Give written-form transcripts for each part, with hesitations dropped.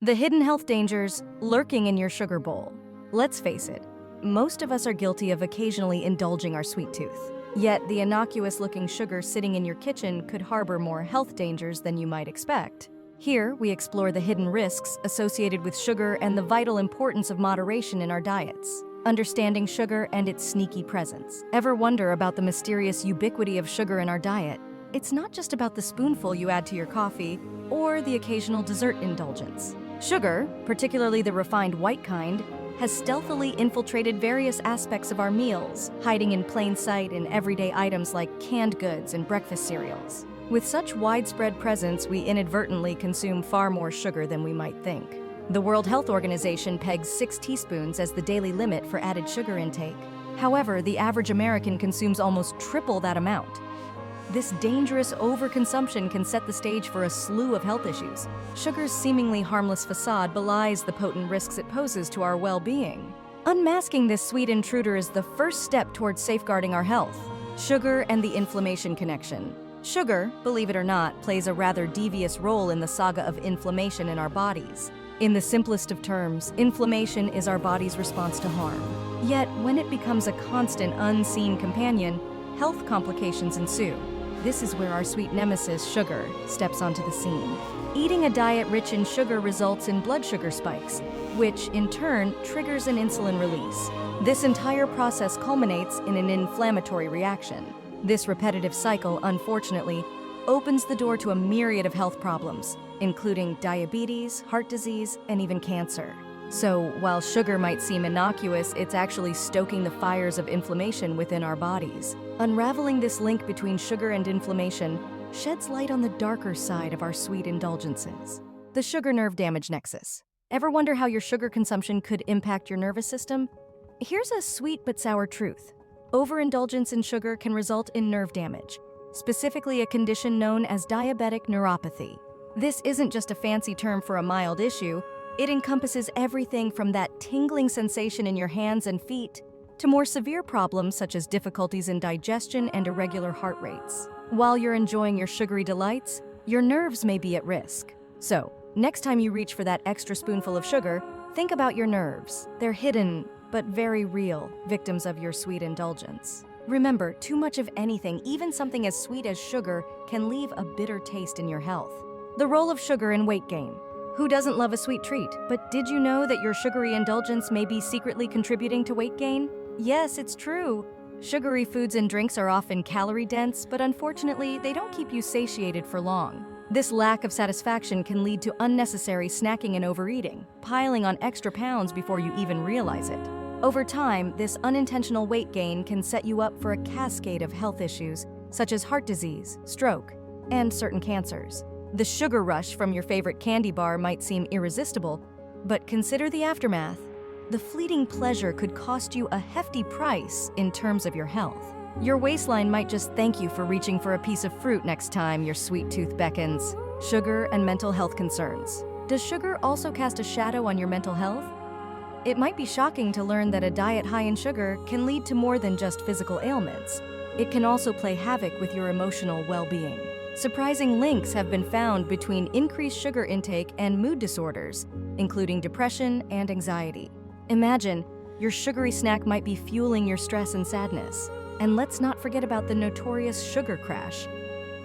The hidden health dangers lurking in your sugar bowl. Let's face it, most of us are guilty of occasionally indulging our sweet tooth. Yet the innocuous-looking sugar sitting in your kitchen could harbor more health dangers than you might expect. Here, we explore the hidden risks associated with sugar and the vital importance of moderation in our diets. Understanding sugar and its sneaky presence. Ever wonder about the mysterious ubiquity of sugar in our diet? It's not just about the spoonful you add to your coffee or the occasional dessert indulgence. Sugar, particularly the refined white kind, has stealthily infiltrated various aspects of our meals, hiding in plain sight in everyday items like canned goods and breakfast cereals. With such widespread presence, we inadvertently consume far more sugar than we might think. The World Health Organization pegs 6 teaspoons as the daily limit for added sugar intake. However, the average American consumes almost triple that amount. This dangerous overconsumption can set the stage for a slew of health issues. Sugar's seemingly harmless facade belies the potent risks it poses to our well-being. Unmasking this sweet intruder is the first step towards safeguarding our health. Sugar and the inflammation connection. Sugar, believe it or not, plays a rather devious role in the saga of inflammation in our bodies. In the simplest of terms, inflammation is our body's response to harm. Yet, when it becomes a constant, unseen companion, health complications ensue. This is where our sweet nemesis, sugar, steps onto the scene. Eating a diet rich in sugar results in blood sugar spikes, which, in turn, triggers an insulin release. This entire process culminates in an inflammatory reaction. This repetitive cycle, unfortunately, opens the door to a myriad of health problems, including diabetes, heart disease, and even cancer. So, while sugar might seem innocuous, it's actually stoking the fires of inflammation within our bodies. Unraveling this link between sugar and inflammation sheds light on the darker side of our sweet indulgences. The sugar nerve damage nexus. Ever wonder how your sugar consumption could impact your nervous system? Here's a sweet but sour truth. Overindulgence in sugar can result in nerve damage, specifically a condition known as diabetic neuropathy. This isn't just a fancy term for a mild issue. It encompasses everything from that tingling sensation in your hands and feet to more severe problems such as difficulties in digestion and irregular heart rates. While you're enjoying your sugary delights, your nerves may be at risk. So, next time you reach for that extra spoonful of sugar, think about your nerves. They're hidden, but very real, victims of your sweet indulgence. Remember, too much of anything, even something as sweet as sugar, can leave a bitter taste in your health. The role of sugar in weight gain. Who doesn't love a sweet treat? But did you know that your sugary indulgence may be secretly contributing to weight gain? Yes, it's true. Sugary foods and drinks are often calorie-dense, but unfortunately, they don't keep you satiated for long. This lack of satisfaction can lead to unnecessary snacking and overeating, piling on extra pounds before you even realize it. Over time, this unintentional weight gain can set you up for a cascade of health issues, such as heart disease, stroke, and certain cancers. The sugar rush from your favorite candy bar might seem irresistible, but consider the aftermath. The fleeting pleasure could cost you a hefty price in terms of your health. Your waistline might just thank you for reaching for a piece of fruit next time your sweet tooth beckons. Sugar and mental health concerns. Does sugar also cast a shadow on your mental health? It might be shocking to learn that a diet high in sugar can lead to more than just physical ailments. It can also play havoc with your emotional well-being. Surprising links have been found between increased sugar intake and mood disorders, including depression and anxiety. Imagine, your sugary snack might be fueling your stress and sadness. And let's not forget about the notorious sugar crash.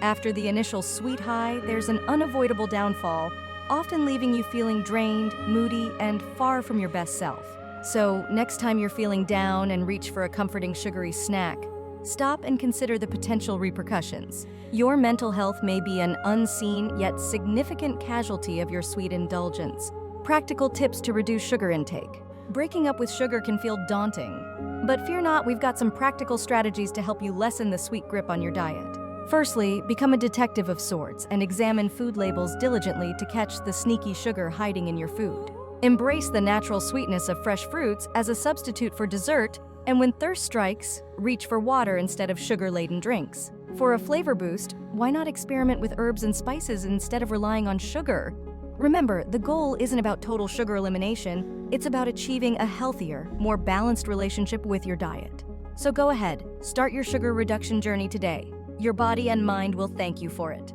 After the initial sweet high, there's an unavoidable downfall, often leaving you feeling drained, moody, and far from your best self. So, next time you're feeling down and reach for a comforting sugary snack, stop and consider the potential repercussions. Your mental health may be an unseen yet significant casualty of your sweet indulgence. Practical tips to reduce sugar intake. Breaking up with sugar can feel daunting, but fear not, we've got some practical strategies to help you lessen the sweet grip on your diet. Firstly, become a detective of sorts and examine food labels diligently to catch the sneaky sugar hiding in your food. Embrace the natural sweetness of fresh fruits as a substitute for dessert, and when thirst strikes, reach for water instead of sugar-laden drinks. For a flavor boost, why not experiment with herbs and spices instead of relying on sugar? Remember, the goal isn't about total sugar elimination, it's about achieving a healthier, more balanced relationship with your diet. So go ahead, start your sugar reduction journey today. Your body and mind will thank you for it.